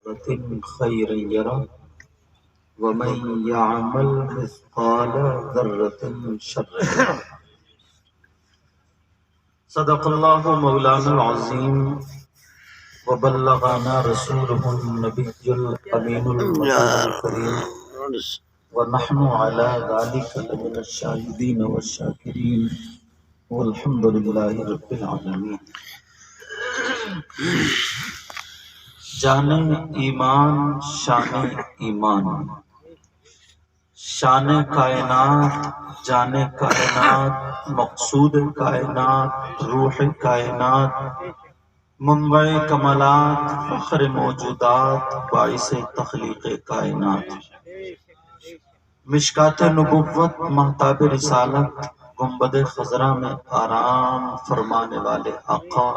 خيرا يره ومن يعمل مثقال ذرة شرا يره. صدق الله مولانا العظيم وبلغنا رسوله النبي الأمين المكين الكريم ونحن على ذلك لمن الشاهدين والشاكرين والحمد لله رب العالمين. جان ایمان شان ایمان، شان کائنات جان کائنات، مقصود کائنات روح کائنات، منبع کمالات فخر موجودات باعث تخلیق کائنات، مشکات نبوت مہتاب رسالت، گنبد خضرا میں آرام فرمانے والے آقا،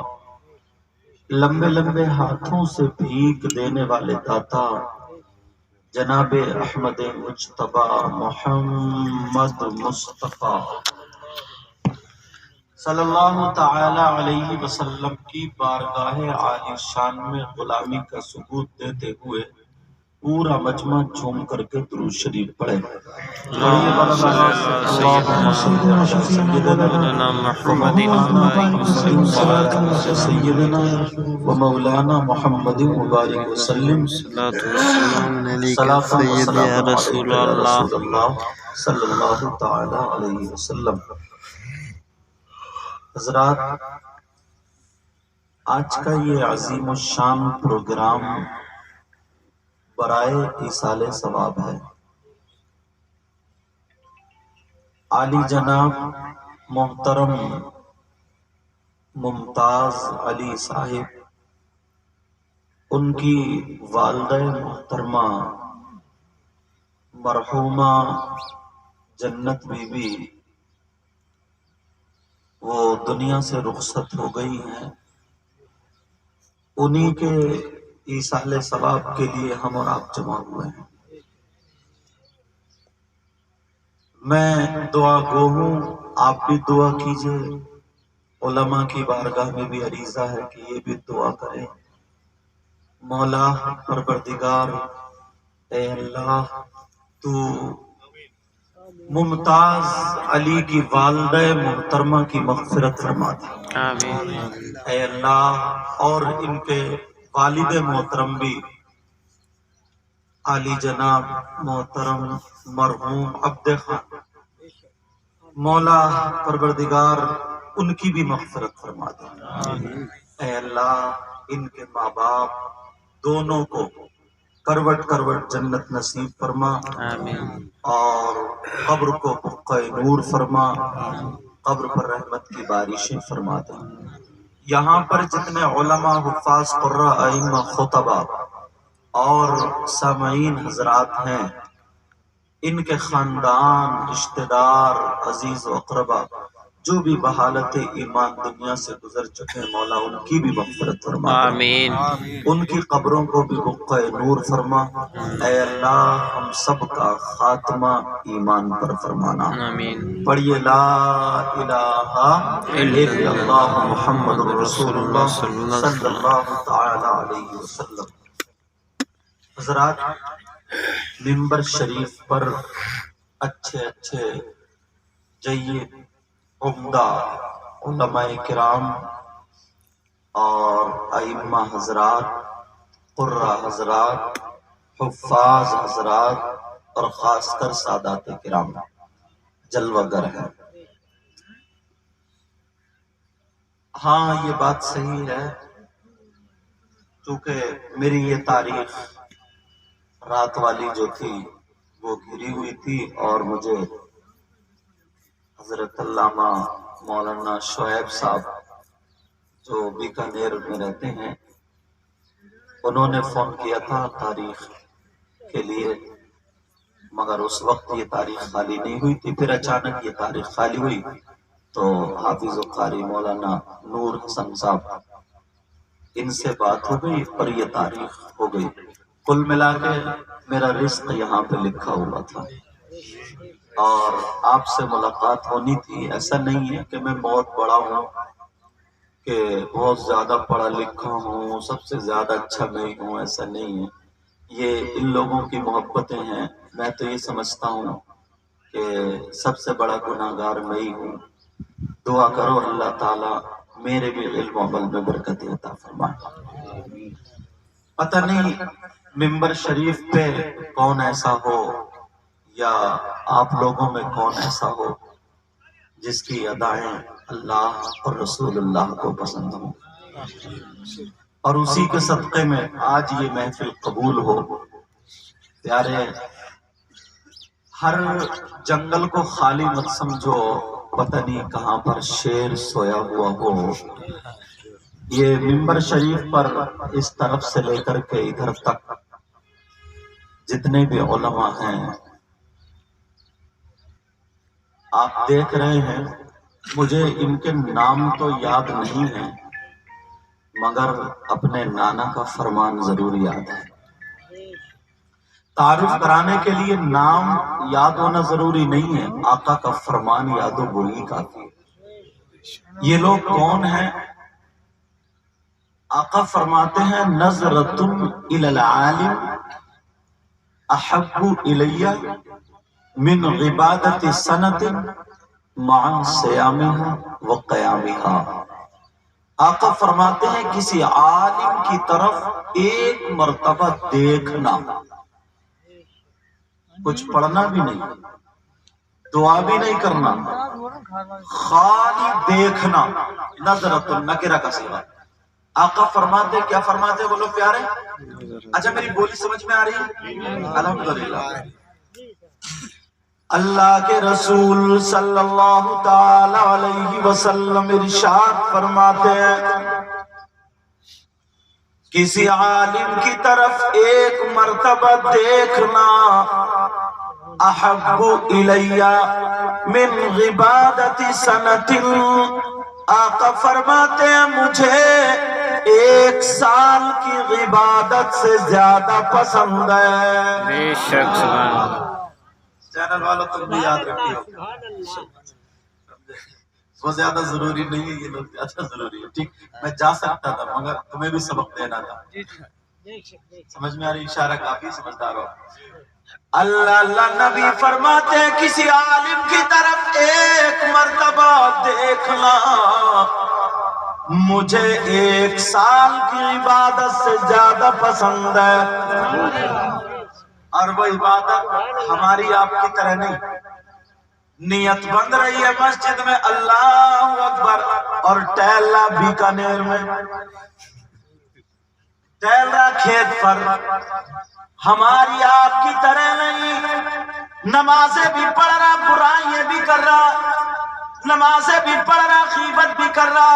لمبے لمبے ہاتھوں سے بھیک دینے والے داتا جناب احمد مجتبی محمد مصطفیٰ صلی اللہ تعالی علیہ وسلم کی بارگاہ عالی شان میں غلامی کا ثبوت دیتے ہوئے پورا مجمع جھوم کر کے درود شریف پڑھے. سیدنا و مولانا محمد مبارک وسلم صلاۃ یا رسول اللہ صلی اللہ تعالی علیہ وسلم. حضرات، آج کا یہ عظیم الشان پروگرام برائے ایصال ثواب ہے. عالی جناب محترم ممتاز علی صاحب، ان کی والدہ محترمہ مرحومہ جنت بی بی وہ دنیا سے رخصت ہو گئی ہیں. انہی کے ایصال ثواب کے لیے ہم اور آپ جمع ہوئے ہیں. میں دعا گو ہوں، آپ بھی دعا کیجئے. علماء کی بارگاہ میں بھی عریضہ ہے کہ یہ بھی دعا کریں. مولا پروردگار، اے اللہ، تو ممتاز علی کی والدہ محترمہ کی مغفرت فرما دے. اے اللہ، اور ان کے والد محترم بھی عالی جناب محترم مرحوم عبد خان، مولا پروردگار ان کی بھی مغفرت فرما دے. اے اللہ، ان کے ماں باپ دونوں کو کروٹ کروٹ جنت نصیب فرما، اور قبر کو بقعہ نور فرما، قبر پر رحمت کی بارشیں فرما دے. یہاں پر جتنے علماء، حفاظ، قراء، ائمہ، خطبہ اور سامعین حضرات ہیں، ان کے خاندان، رشتہ دار، عزیز و اقربا جو بھی بحالت ایمان دنیا سے گزر چکے، مولا ان کی بھی مغفرت فرما. آمین. ان کی قبروں کو بھی بقعہ نور فرما. اے اللہ، ہم سب کا خاتمہ ایمان پر فرمانا. آمین. پڑھیے لا الہ الا اللہ محمد رسول اللہ صلی اللہ تعالی علیہ وسلم. حضرات، منبر شریف پر اچھے اچھے جید عمدہ علماء کرام اور ائمہ حضرات، قراء حضرات، حفاظ حضرات اور خاص کر سادات کرام جلوہ گر ہیں. ہاں، یہ بات صحیح ہے، چونکہ میری یہ تاریخ رات والی جو تھی وہ گھری ہوئی تھی، اور مجھے حضرت علامہ مولانا شعیب صاحب جو بیکانیر میں رہتے ہیں، انہوں نے فون کیا تھا تاریخ کے لیے، مگر اس وقت یہ تاریخ خالی نہیں ہوئی تھی. پھر اچانک یہ تاریخ خالی ہوئی تو حافظ و قاری مولانا نور حسن صاحب، ان سے بات ہو گئی اور یہ تاریخ ہو گئی. کل ملا کے میرا رزق یہاں پہ لکھا ہوا تھا اور آپ سے ملاقات ہونی تھی. ایسا نہیں ہے کہ میں بہت بڑا ہوں کہ بہت زیادہ پڑھا لکھا ہوں، سب سے زیادہ اچھا میں ہی ہوں، ایسا نہیں ہے۔ یہ ان لوگوں کی محبتیں ہیں۔ میں تو یہ سمجھتا ہوں کہ سب سے بڑا گناہ گار میں ہی ہوں۔ دعا کرو اللہ تعالیٰ میرے بھی علم و عمل میں برکت عطا فرمائے۔ پتہ نہیں ممبر شریف پہ کون ایسا ہو یا آپ لوگوں میں کون ایسا ہو جس کی ادائیں اللہ اور رسول اللہ کو پسند ہوں، اور اسی کے صدقے میں آج یہ محفل قبول ہو۔ پیارے، ہر جنگل کو خالی مت سمجھو، پتہ نہیں کہاں پر شیر سویا ہوا ہو۔ یہ ممبر شریف پر اس طرف سے لے کر کے ادھر تک جتنے بھی علماء ہیں، آپ دیکھ رہے ہیں، مجھے ان کے نام تو یاد نہیں ہیں مگر اپنے نانا کا فرمان ضرور یاد ہے۔ تعارف کرانے کے لیے نام یاد ہونا ضروری نہیں ہے، آقا کا فرمان یاد ہو وہی کافی ہے۔ یہ لوگ کون ہیں؟ آقا فرماتے ہیں نظرۃ الی العالم احب الی من عبادت سنۃ مع صیامها وقیامها۔ آقا فرماتے ہیں کسی عالم کی طرف ایک مرتبہ دیکھنا، کچھ پڑھنا بھی نہیں، دعا بھی نہیں کرنا، خالی دیکھنا، نظرۃ نکرہ کا صیغہ۔ آقا فرماتے، کیا فرماتے بولو پیارے؟ اچھا میری بولی سمجھ میں آ رہی ہے؟ الحمدللہ۔ اللہ کے رسول صلی اللہ تعالی علیہ وسلم ارشاد فرماتے ہیں کسی عالم کی طرف ایک مرتبہ دیکھنا احب الی من عبادت سنۃ، آقا فرماتے ہیں مجھے ایک سال کی عبادت سے زیادہ پسند ہے۔ بے شک، سبحان اللہ۔ چینل والوں تم بھی یاد رکھیو، وہ زیادہ ضروری نہیں ہے، یہ لوگ زیادہ ضروری ہے۔ ٹھیک، میں جا سکتا تھا مگر تمہیں بھی سبق دینا تھا۔ سمجھ میں آ رہی؟ اشارہ کافی سمجھدار ہو۔ اللہ نبی فرماتے ہیں کسی عالم کی طرف ایک مرتبہ دیکھنا مجھے ایک سال کی عبادت سے زیادہ پسند ہے۔ اور وہ عبادت ہماری آپ کی طرح نہیں، نیت بند رہی ہے مسجد میں اللہ اکبر اور ٹہلا بیکانیر میں، ٹہلا کھیت پر، ہماری آپ کی طرح نہیں۔ نمازیں بھی پڑھ رہا، برائیاں بھی کر رہا، نمازیں بھی پڑھ رہا، غیبت بھی کر رہا،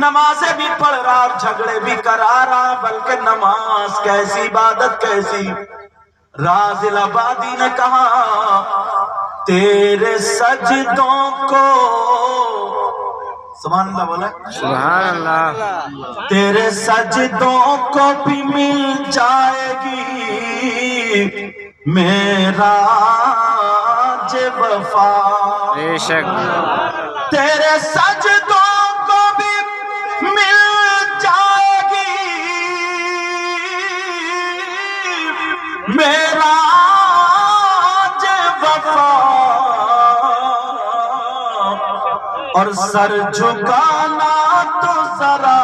نمازیں بھی پڑھ رہا اور جھگڑے بھی کرا رہا، بلکہ نماز کیسی، عبادت کیسی۔ رازل آبادی نے کہا تیرے سجدوں کو، سبحان اللہ بولا، سبحان اللہ، تیرے سجدوں کو بھی مل جائے گی میرا وفا۔ بے شک، تیرے سجدوں کو بھی مل جائے گی میرا وفا، اور سر جھکانا تو ذرا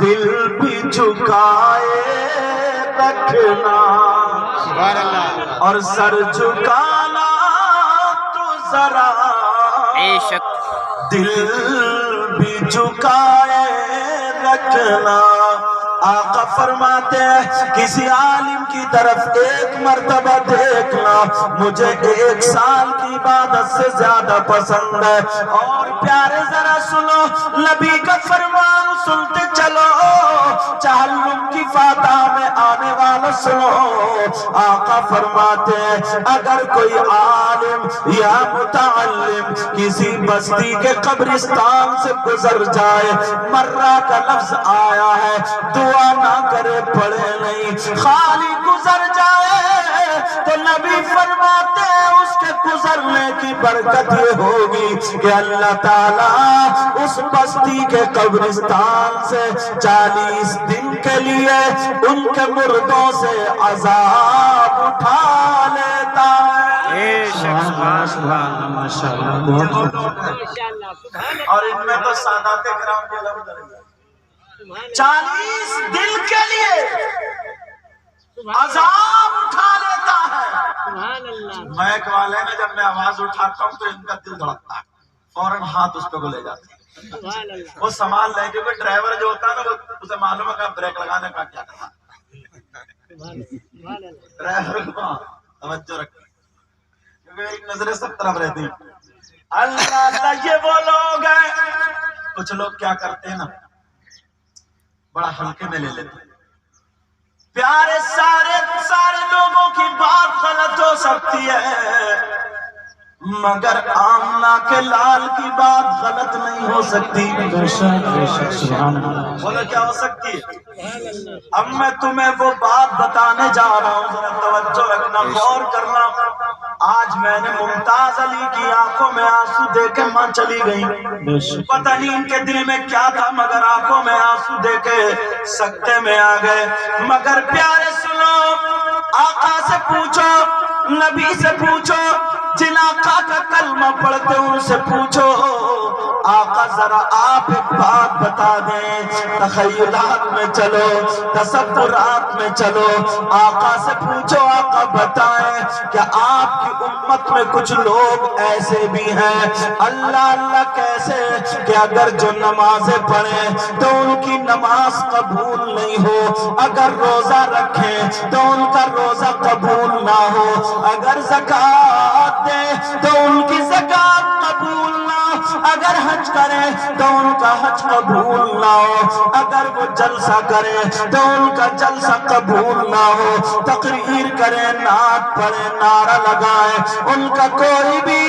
دل بھی جھکائے رکھنا، سبحان اللہ، اور سر جھکانا تو ذرا بے شک، دل بھی جھکائے رکھنا۔ آقا فرماتے ہیں کسی عالم کی طرف ایک مرتبہ دیکھنا مجھے ایک سال کی عبادت سے زیادہ پسند ہے۔ اور پیارے ذرا سنو نبی کا فرمان سنتے چلو، تعلم کی فاتح میں آنے والا سنو۔ آقا فرماتے ہیں اگر کوئی عالم یا متعلم کسی بستی کے قبرستان سے گزر جائے، مرہ کا لفظ آیا ہے، دعا نہ کرے پڑھے نہیں، خالی گزر جائے تو نبی فرماتے ہیں اس کے گزرنے کی برکت یہ ہوگی کہ اللہ تعالیٰ اس بستی کے قبرستان سے 40 دن کے لیے ان کے مردوں سے عذاب اٹھا لیتا ہے۔ بے شک سبحان اللہ ماشاءاللہ اور ان میں تو سادات کرام کے لفظ ہیں 40 دن کے لیے عذاب اٹھا لیتا ہے۔ میک والے میں جب میں آواز اٹھاتا ہوں تو ان کا دل دھڑکتا ہے، فوراً ہاتھ اس پہ لے جاتے ہیں، وہ سامان لے کے ڈرائیور جو ہوتا ہے نا وہ اسے معلوم ہے کہ بریک لگانے کا کیا کرنا، ڈرائیور کو توجہ رکھیں کیونکہ ایک نظریں سب طرف رہتی ہیں۔ اللہ اللہ یہ وہ لوگ ہیں، کچھ لوگ کیا کرتے ہیں نا بڑا ہلکے میں لے لیتے ہیں، پیارے سارے لوگوں کی بات غلط ہو سکتی ہے مگر آمنہ کے لال کی بات غلط نہیں ہو سکتی۔ بولے کیا ہو سکتی ہے؟ اب میں تمہیں وہ بات بتانے جا رہا ہوں، ذرا توجہ رکھنا، غور کرنا۔ آج میں نے ممتاز علی کی آنکھوں میں آنسو دے کے ماں چلی گئی، پتہ نہیں ان کے دل میں کیا تھا مگر آنکھوں میں آنسو دے کے سکتے میں آ گئے۔ مگر پیارے سنو، آقا سے پوچھو، نبی سے پوچھو، جن آقا کا کلمہ پڑھتے ان سے پوچھو، آقا ذرا آپ ایک بات بتا دیں، تخیلات میں چلو، تصورات میں چلو، آقا سے پوچھو، آقا بتائیں کہ آپ کی امت میں کچھ لوگ ایسے بھی ہیں اللہ اللہ کیسے کہ اگر جو نمازیں پڑھیں تو ان کی نماز قبول نہیں ہو، اگر روزہ رکھیں تو ان کا روزہ قبول نہ ہو، اگر زکوٰۃ دیں تو ان کی زکوٰۃ قبول نہ ہو، اگر حج کریں تو ان کا حج قبول نہ ہو، اگر وہ جلسہ کریں تو ان کا جلسہ قبول نہ ہو، تقریر کریں، نعت پڑھیں، نعرہ لگائیں، ان کا کوئی بھی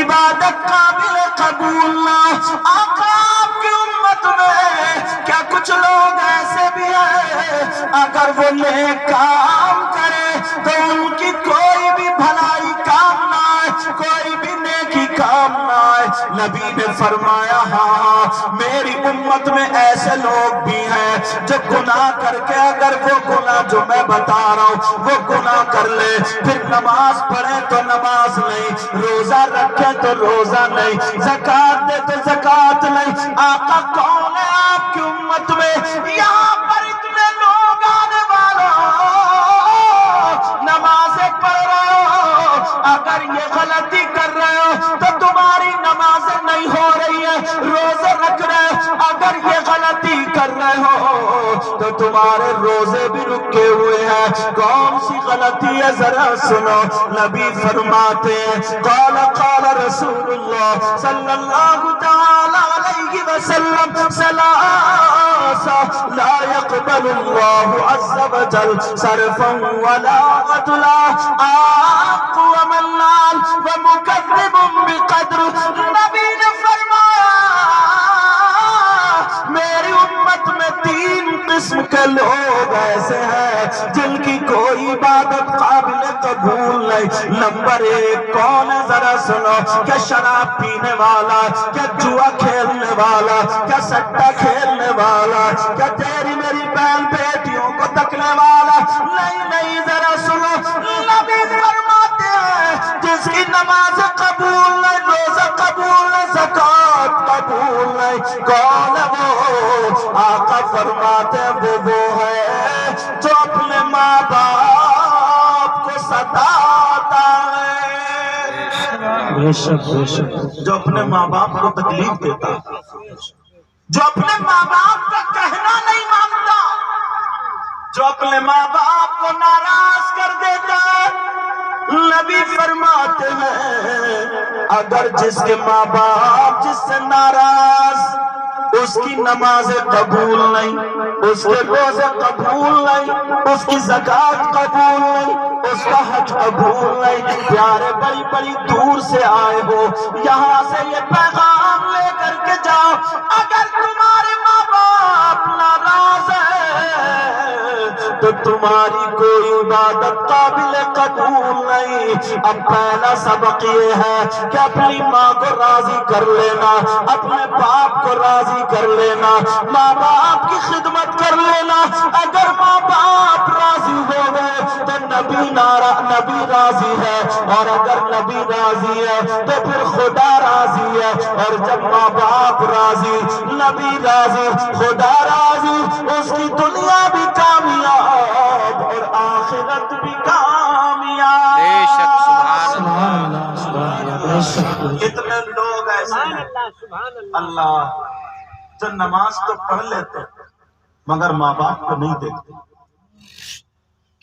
عبادت قابل قبول نہ ہو۔ آقا آپ کی امت میں کیا کچھ لوگ ایسے بھی ہیں اگر وہ نیک کام کریں تو ان کی کوئی بھی بھلائی کام نہ آئے، کوئی بھی نیکی کام نہ آئے؟ نبی نے فرمایا ہاں میری امت میں ایسے لوگ بھی ہیں جو گناہ کر کے اگر وہ گناہ جو میں بتا رہا ہوں وہ گناہ کر لے، پھر نماز پڑھے تو نماز نہیں، روزہ رکھے تو روزہ نہیں، زکوٰۃ دے تو زکوٰۃ نہیں۔ آقا کون ہے آپ کی امت میں یہاں پر اتنے لوگ آنے والوں، نمازیں پڑھ رہے ہو، اگر یہ غلطی کر رہے ہو تو تمہاری نمازیں نہیں ہو رہی ہیں، روزے رکھ رہے ہو، اگر یہ غلطی کر رہے ہو تو تمہارے روزے بھی رکے ہوئے ہیں۔ کون سی غلطی ہے ذرا سنو، نبی فرماتے ہیں قال قال رسول اللہ صلی اللہ تعالی علیہ وسلم ثلاثہ لا يقبل اللہ عز وجل صرفا ولا عدلا، آق ومنان ومکذب بقدر۔ نبی نے فرمایا میری امت میں 3 قسم کے لوگ ایسے ہیں جن کی کوئی عبادت قابل قبول نہیں۔ نمبر 1 کون ہے ذرا سنو، کیا شراب پینے والا، کیا جوا کھیلنے والا، کیا سٹا کھیلنے والا، کیا تیری میری بہن بیٹیوں کو تکنے والا؟ نہیں نہیں، ذرا سنو، نبی فرماتے ہیں جس کی نماز قبول نہیں، روزہ قبول نہیں، زکوٰۃ قبول نہیں، کون ہے وہ؟ آقا فرماتے ہیں وہ ہے جو اپنے ماں باپ کو ستاتا ہے، جو اپنے ماں باپ کو تکلیف دیتا ہے، جو اپنے ماں باپ کا کہنا نہیں مانتا، جو اپنے ماں باپ کو ناراض کر دیتا ہے۔ نبی فرماتے ہیں اگر جس کے ماں باپ جس سے ناراض، اس کی نمازیں قبول نہیں، اس کے روزے قبول نہیں، اس کی زکوٰۃ قبول نہیں، اس کا حج قبول نہیں، پیارے بڑی بڑی دور سے آئے ہو، یہاں سے یہ پیغام لے کر کے جاؤ، اگر تمہارے ماں باپ ناراض ہے تو تمہاری کوئی عبادت قابل قبول نہیں۔ اب پہلا سبق یہ ہے کہ اپنی ماں کو راضی کر لینا، اپنے باپ کو راضی کر لینا، ماں باپ کی خدمت کر لینا۔ اگر ماں باپ راضی ہو گئے تو نبی راضی ہے، اور اگر نبی راضی ہے تو پھر خدا راضی ہے، اور جب ماں باپ راضی، نبی راضی، خدا راضی، اس کی دنیا بھی کامیاب اور آخرت بھی کامیاب۔ بے شک سبحان سبحان اللہ، سبحان اللہ، بے شک۔ کتنے لوگ ایسے ہیں اللہ جو نماز تو پڑھ لیتے مگر ماں باپ کو نہیں دیکھتے۔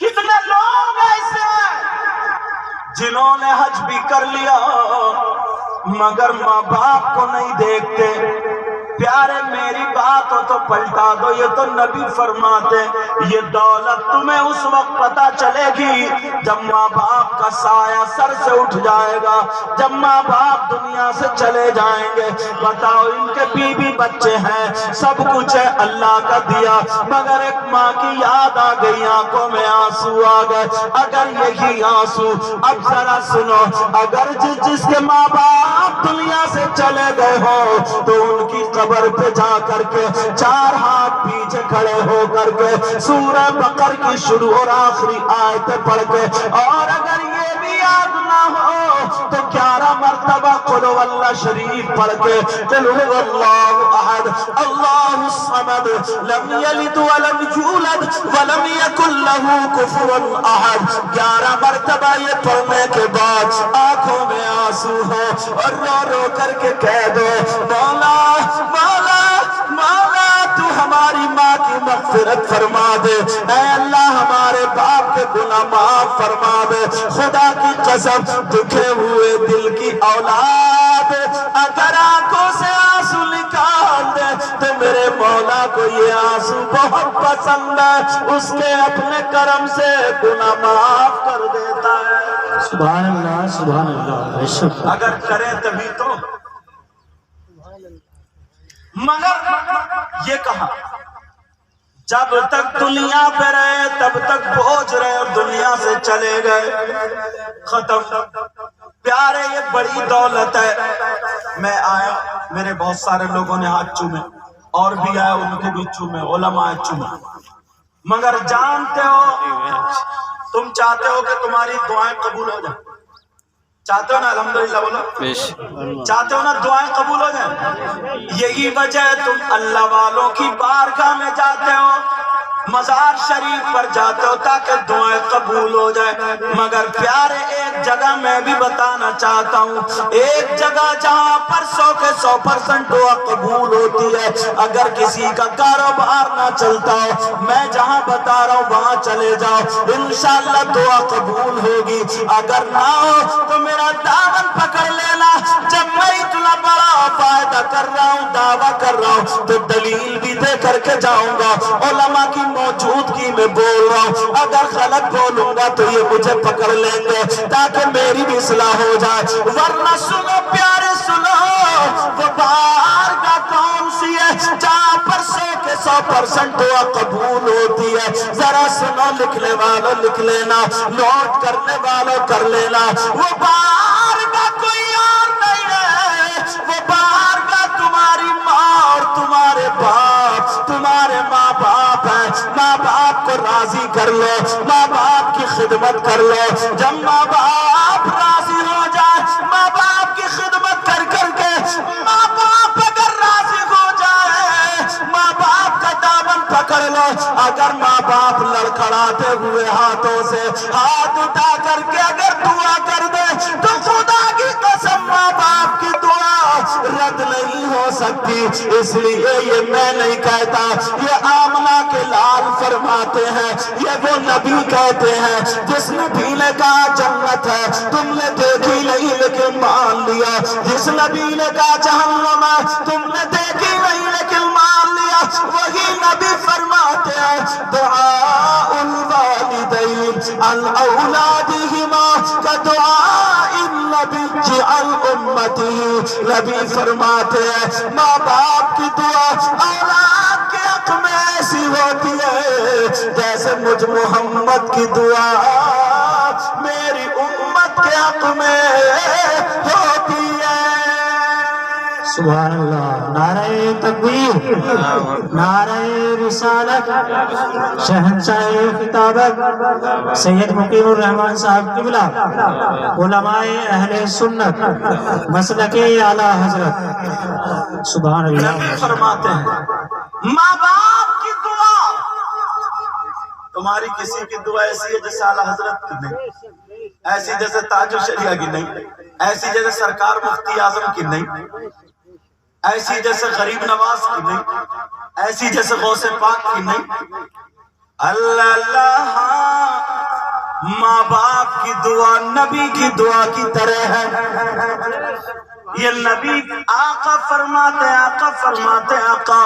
کتنے لوگ ایسے ہیں جنہوں نے حج بھی کر لیا مگر ماں باپ کو نہیں دیکھتے۔ پیارے میری بات ہو تو پلٹا دو، یہ تو نبی فرماتے یہ دولت تمہیں اس وقت پتا چلے گی جب ماں باپ کا سایہ سر سے اٹھ جائے گا، جب ماں باپ دنیا سے چلے جائیں گے۔ بتاؤ ان کے بیوی بچے ہیں، سب کچھ ہے اللہ کا دیا، مگر ایک ماں کی یاد آ گئی، آنکھوں میں آنسو آ گئے۔ اگر یہی آنسو، اب ذرا سنو، اگر جس کے ماں باپ دنیا سے چلے گئے ہو تو ان کی قبر پہ جا کر کے 4 ہاتھ پیچھے کھڑے ہو کر کے سورہ بقر کی شروع اور آخری آیتیں پڑھ کے، اور اگر یہ بھی یاد نہ ہو تو 11 مرتبہ قل هو اللہ شریف پڑھ کے، قل هو اللہ احد اللہ الصمد لم یلد ولم یولد ولم یکن له کفوا احد، 11 مرتبہ یہ پڑھنے کے بعد آنکھوں میں آنسو ہو اور رو رو کر کے کہہ دو مولا مولا مولا تو ہماری ماں کی مغفرت فرما دے، اے اللہ ہمارے باپ کے گناہ معاف فرما دے۔ خدا کی قسم دکھے ہوئے دل کی اولاد اگر آنکھوں سے آنسو نکال دے تو میرے مولا کو یہ آنسو بہت پسند ہے، اس کے اپنے کرم سے گناہ معاف کر دیتا ہے۔ سبحان اللہ، سبحان اللہ، بے شک۔ اگر کریں تبھی تو، مگر یہ کہا جب تک دنیا پہ رہے تب تک بوجھ رہے اور دنیا سے چلے گئے ختم۔ پیارے یہ بڑی دولت ہے۔ میں آیا، میرے بہت سارے لوگوں نے ہاتھ چومے، اور بھی آئے ان کے بھی چومے، علماء چومے، مگر جانتے ہو تم چاہتے ہو کہ تمہاری دعائیں قبول ہو جائیں، چاہتے ہو نا الحمدللہ بولو، چاہتے ہو نا دعائیں قبول ہو جائیں، یہی وجہ ہے تم اللہ والوں کی بارگاہ میں جاتے ہو، مزار شریف پر جاتے ہو تاکہ دعائیں قبول ہو جائیں۔ مگر پیارے ایک جگہ میں بھی بتانا چاہتا ہوں، ایک جگہ جہاں پر 100 کے 100% دعا قبول ہوتی ہے، اگر کسی کا کاروبار نہ چلتا ہو، میں جہاں بتا رہا ہوں وہاں چلے جاؤ، انشاءاللہ دعا قبول ہوگی۔ اگر نہ ہو تو میرا دامن پکڑ لینا، جب میں اتنا بڑا فائدہ کر رہا ہوں، دعویٰ کر رہا ہوں تو دلیل بھی دے کر کے جاؤں گا، علماء کی موجودگی میں بول رہا ہوں، اگر غلط بولوں گا تو یہ مجھے پکڑ لیں گے تاکہ میری بھی اصلاح ہو جائے۔ ورنہ سنو پیارے سنو، وہ بارگاہ کون سی ہے جہاں پر 100 کے 100% دعا قبول ہوتی ہے؟ ذرا سنو، لکھنے والوں لکھ لینا، نوٹ کرنے والوں کر لینا، وہ بارگاہ کوئی اور نہیں ہے، وہ بارگاہ تمہاری ماں اور تمہارے باپ، تمہارے ماں باپ ہیں۔ ماں باپ کو راضی کر لو، ماں باپ کی خدمت کر لو، جب ماں باپ راضی ہو جائے، ماں باپ کی خدمت کر کر کے، ماں باپ اگر راضی ہو جائے، ماں باپ کا دامن پکڑ لو۔ اگر ماں باپ لڑکھڑاتے ہوئے ہاتھوں سے ہاتھ اٹھا کر کے اگر دعا کر دے تو خدا کی قسم ماں باپ کی دعا رد نہیں ہو سکتی۔ اس لیے یہ میں نہیں کہتا، یہ آمنہ کے لال فرماتے ہیں، یہ وہ نبی کہتے ہیں جس نبی نے کہا جنت ہے تم نے دیکھی نہیں لیکن مان لیا، جس نبی نے کہا جہنم ہے تم نے دیکھی نہیں لیکن مان لیا، وہی نبی فرماتے ہیں دعاء الوالدین عن اولادہما کدعاء النبی عن امتہ۔ نبی فرماتے ہیں ماں باپ کی دعا اولاد کے حق میں ایسی ہوتی ہے جیسے مجھ محمد کی دعا میری امت کے حق میں ہوتی ہے۔ سبحان اللہ، نعرہ تکبیر، نعرہ رسالت، شہنشاہ خطابت سید مقیم الرحمان صاحب قبلہ، علماء اہل سنت، مسلک اعلیٰ حضرت، سبحان اللہ۔ فرماتے ہیں ماں باپ کی دعا، تمہاری کسی کی دعا ایسی ہے جیسے اعلیٰ حضرت کی نہیں، ایسی جیسے تاج الشریعہ کی نہیں، ایسی جیسے سرکار مفتی اعظم کی نہیں، ایسی جیسے غریب نواز کی نہیں، ایسی جیسے غوث پاک کی نہیں۔ اللہ اللہ، ماں باپ کی دعا نبی کی دعا کی طرح ہے۔ یہ نبی آقا فرماتے آقا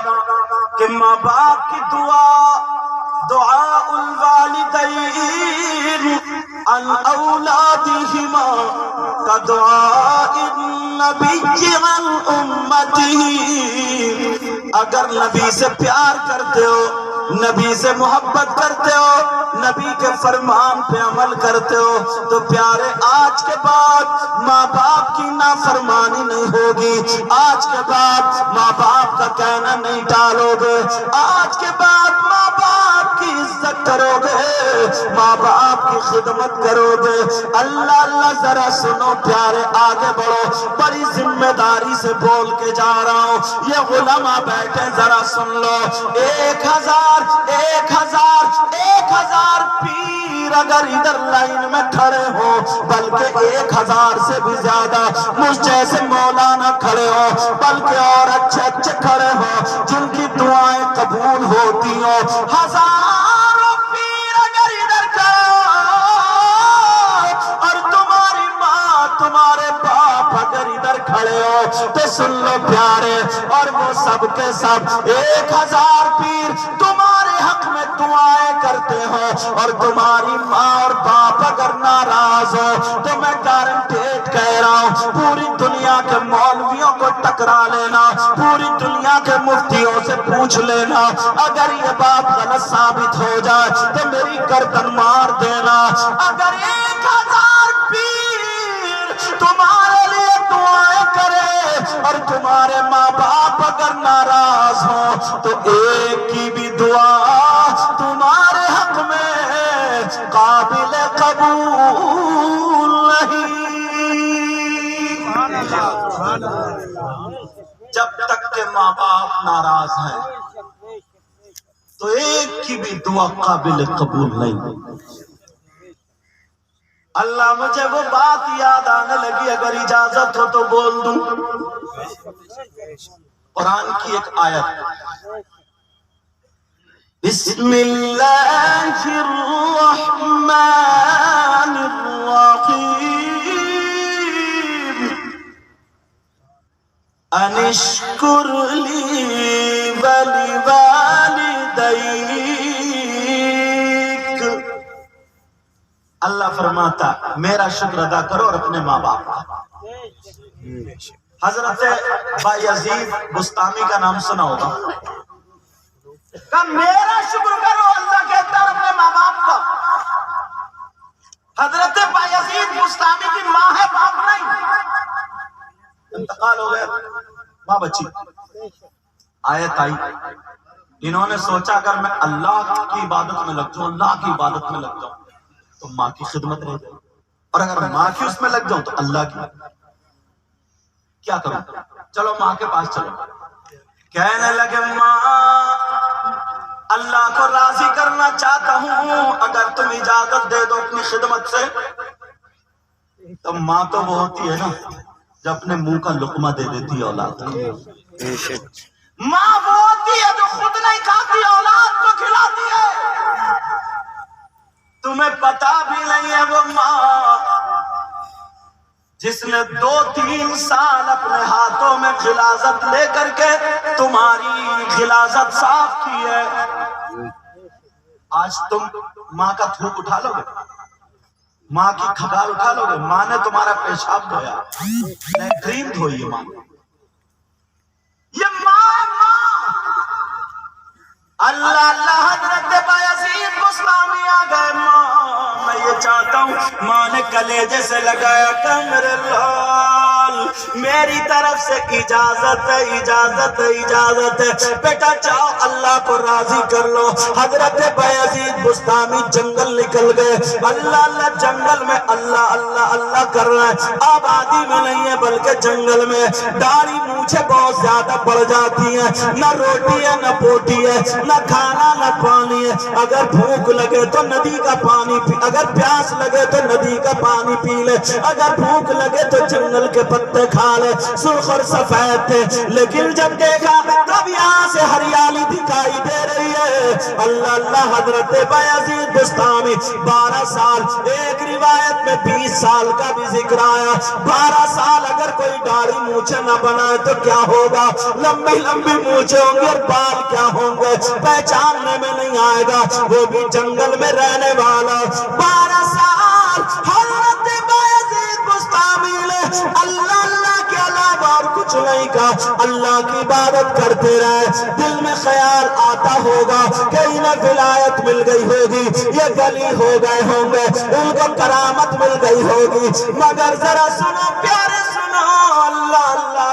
کہ ماں باپ کی دعا دعاء الوالدین عن اولادہما کا دعاء النبی عن امتہ۔ اگر نبی سے پیار کرتے ہو، نبی سے محبت کرتے ہو، نبی کے فرمان پہ عمل کرتے ہو تو پیارے آج کے بعد ماں باپ کی نافرمانی نہیں ہوگی، آج کے بعد ماں باپ کا کہنا نہیں ٹالو گے، آج کے بعد ماں باپ کی عزت کرو گے، ماں باپ کی خدمت کرو گے۔ اللہ اللہ، ذرا سنو پیارے، آگے بڑھو، بڑی ذمہ داری سے بول کے جا رہا ہوں، یہ علماء بیٹھے ذرا سن لو۔ 1000 پیر اگر ادھر لائن میں کھڑے ہو، بلکہ 1000 سے بھی زیادہ مجھ جیسے مولانا کھڑے ہو، بلکہ اور اچھے کھڑے ہو جن کی دعائیں قبول ہوتی ہوں، 1000 پیر اگر ادھر کھڑے ہو اور تمہاری ماں تمہارے باپ اگر ادھر کھڑے ہو تو سن لو پیارے، اور وہ سب کے سب 1000 پیر تمہارے حق میں دعائیں کرتے ہو، اور تمہاری ماں اور باپ اگر ناراض ہو تو میں گارنٹیڈ کہہ رہا ہوں پوری دنیا کے مولویوں کو ٹکرا لینا، پوری دنیا کے مفتیوں سے پوچھ لینا، اگر یہ بات غلط ثابت ہو جائے تو میری گردن مار دینا۔ اگر 1000 پیر تمہارے لیے دعائیں کرے اور تمہارے ماں باپ اگر ناراض ہوں تو ایک کی بھی دعا تمہارے حق میں قابل قبول نہیں۔ جب تک کہ ماں باپ ناراض ہیں تو ایک کی بھی دعا قابل قبول نہیں۔ اللہ مجھے وہ بات یاد آنے لگی، اگر اجازت ہو تو بول دوں۔ قرآن کی ایک آیت، بسم اللہ الرحمن الرحیم، ان اشکر لی ولوالدیک۔ اللہ فرماتا میرا شکر ادا کرو اور اپنے ماں باپ کا۔ حضرت بایزید بستامی کا نام سنا ہوگا، کہ میرا شکر کرو، اللہ کہتا ہے اپنے ماں باپ کا۔ حضرت بایزید بستامی کی ماں ہے، باپ نہیں، انتقال ہو گیا، ماں بچی۔ آیت آئی، انہوں نے سوچا اگر میں اللہ کی عبادت میں لگ جاؤں، اللہ کی عبادت میں لگ جاؤں تو ماں کی خدمت رہ جائے، اور اگر ماں کی اس میں لگ جاؤں تو اللہ کی، کیا کروں؟ چلو ماں کے پاس چلو۔ کہنے لگے ماں اللہ کو راضی کرنا چاہتا ہوں، اگر تم اجازت دے دو اپنی خدمت سے۔ تو ماں تو وہ ہوتی ہے نا جو اپنے منہ کا لقمہ دے دیتی ہے اولاد کو، ماں وہ ہوتی ہے جو خود نہیں کھاتی اولاد کو کھلاتی ہے۔ تمہیں پتا بھی نہیں ہے وہ ماں جس نے 2-3 سال اپنے ہاتھوں میں غلاظت لے کر کے تمہاری غلاظت صاف کی ہے۔ آج تم ماں کا تھوک اٹھا لو گے، ماں کی کھگال اٹھا لو گے، ماں نے تمہارا پیشاب دھویا، لیٹرین دھوئی ہے ماں، یہ ماں ہے ماں۔ اللہ اللہ حضرت بایزید بستامی آ گئے ماں میں یہ چاہتا ہوں ماں نے کلیجے سے لگایا کہ میرے لال میری طرف سے اجازت ہے اجازت ہے اجازت ہے بیٹا جاؤ اللہ کو راضی کر لو حضرت بایزید بستامی جنگل نکل گئے اللہ اللہ جنگل میں اللہ اللہ اللہ کر رہے ہیں آبادی میں نہیں ہے بلکہ جنگل میں داڑھی مونچھیں بہت زیادہ بڑھ جاتی ہیں نہ روٹی ہے نہ پوٹی ہے نہ کھانا نہ پانی ہے اگر بھوک لگے تو ندی کا پانی پی اگر پیاس لگے تو ندی کا پانی پی لے اگر بھوک لگے تو جنگل کے پتے کھا لے سرخ اور سفید تھے لیکن جب دیکھا تب یہاں سے ہریالی دکھائی دے رہی ہے اللہ اللہ حضرت بایزید بستامی 12 سال ایک روایت میں 20 سال کا بھی ذکر آیا 12 سال اگر کوئی داڑھی مونچھیں نہ بنائے تو کیا ہوگا لمبی لمبی مونچھیں ہوں گے اور بال کیا ہوں گے پہچاننے میں نہیں آئے گا وہ بھی جنگل میں رہنے والا 12 سال حضرت بایزید بستامی نے اللہ اللہ کے علاوہ اور کچھ نہیں کہا اللہ کی عبادت کرتے رہے دل میں خیال آتا ہوگا کہ انہیں ولایت مل گئی ہوگی یہ ولی ہو گئے ہوں گے ان کو کرامت مل گئی ہوگی مگر ذرا سنو پیارے سنو اللہ اللہ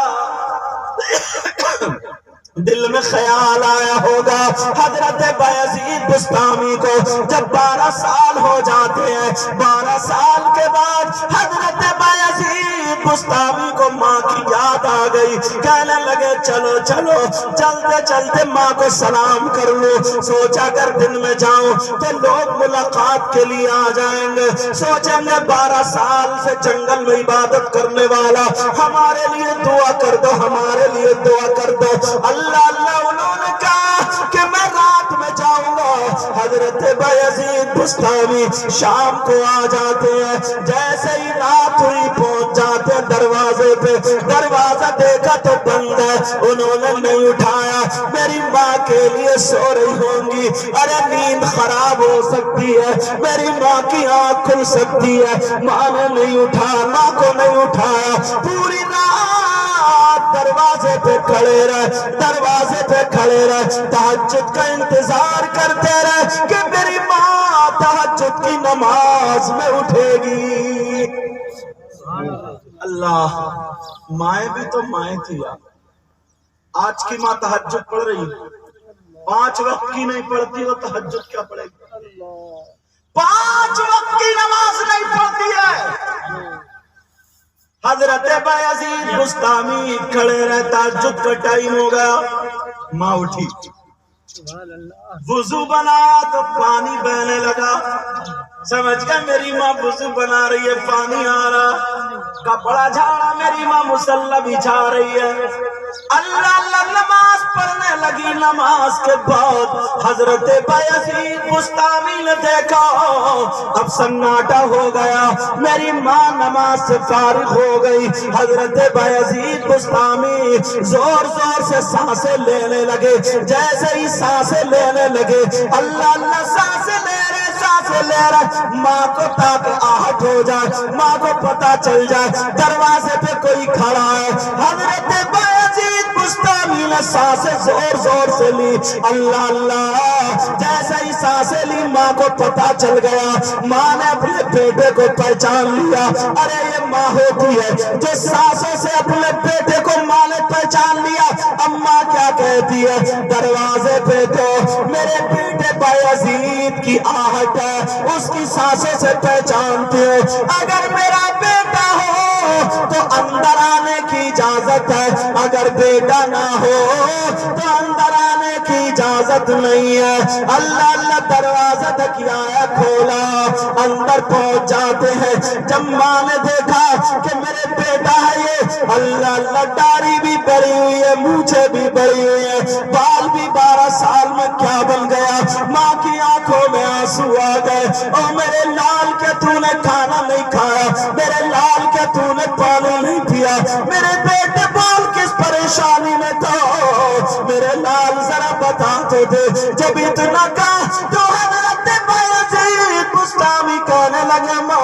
دل میں خیال آیا ہوگا حضرت بایزید بستامی کو جب 12 سال ہو جاتے ہیں 12 سال کے بعد حضرت بایزید بستامی کو ماں کی یاد آ گئی کہنے لگے چلو چلو چلتے چلتے ماں کو سلام کر لو سوچا کر دن میں جاؤں تو لوگ ملاقات کے لیے آ جائیں گے سوچیں گے 12 سال سے جنگل میں عبادت کرنے والا ہمارے لیے دعا کر دو ہمارے لیے دعا کر دو اللہ اللہ انہوں نے کہا کہ میں رات میں جاؤں گا حضرت بایزید بستامی شام کو آ جاتے ہیں جیسے ہی رات ہوئی پہنچ جاتے ہیں دروازے پہ دروازہ دیکھا تو بند ہے انہوں نے نہیں اٹھایا میری ماں کے لیے سو رہی ہوں گی ارے نیند خراب ہو سکتی ہے میری ماں کی آنکھ کھل سکتی ہے ماں نے نہیں اٹھایا ماں کو نہیں اٹھایا پوری رات دروازے پہ کھڑے رہے دروازے پہ کھڑے رہے تہجد کا انتظار کرتے رہے کہ میری ماں تہجد کی نماز میں اٹھے گی اللہ مائیں بھی تو مائیں تھی آج کی ماں تہجد پڑھ رہی 5 وقت کی نہیں پڑھتی وہ تہجد کیا پڑھے گی 5 وقت کی نماز نہیں پڑھتی ہے حضرت بایزید بستامی کھڑے رہے تہجد کا ٹائم ہو گیا ماں اٹھی وضو بنایا تو پانی بہنے لگا سمجھ گئے میری ماں وضو بنا رہی ہے پانی آ رہا کپڑا جھاڑا میری ماں مصلی بچھا رہی ہے اللہ اللہ نماز پڑھنے لگی نماز کے بعد حضرت بایزید بستامی نے دیکھا اب سناٹا ہو گیا میری ماں نماز سے فارغ ہو گئی حضرت بایزید بستامی زور زور سے سانسیں لینے لگے جیسے ہی سانسیں لینے لگے اللہ اللہ سانسیں لے رہے ماں کو تاکہ آہٹ ہو جائے ماں کو پتا چل جائے دروازے پہ کوئی کھڑا ہے حضرت بایزید بستامی نے سانسیں زور زور سے لی اللہ اللہ جیسے ہی سانسیں لی ماں کو پتا چل گیا ماں نے اپنے بیٹے کو پہچان لیا ارے یہ ماں ہوتی ہے جو سانسوں سے اپنے بیٹے کو ماں نے پہچان لیا اماں کیا کہتی ہے دروازے پہ تو میرے بیٹے بایزید کی آہٹ ہے اس کی سانسوں سے پہچانتے ہو اگر میرا بیٹا ہو تو اندر آنے کی اجازت ہے اگر بیٹا نہ ہو تو اندر آنے کی اجازت نہیں ہے اللہ اللہ دروازہ تک آیا کھولا اندر پہنچ جاتے ہیں جب ماں نے دیکھا کہ میرے بیٹا ہے یہ اللہ اللہ داڑھی بھی بڑی ہوئی ہے مونچھیں بھی بڑی ہوئی ہے بال بھی 12 سال میں کیا بن گیا ماں کی آنکھوں میں آنسو آ گئے او میرے لال کے تو نے کھانا نہیں کھایا میرے لال کے تو نے پانی نہیں پیا میرے بیٹے بال کس پریشانی میں تھا میرے لال ذرا بتا تو دے جب اتنا کہا تو حضرت بایزید بستامی کہنے لگے ماں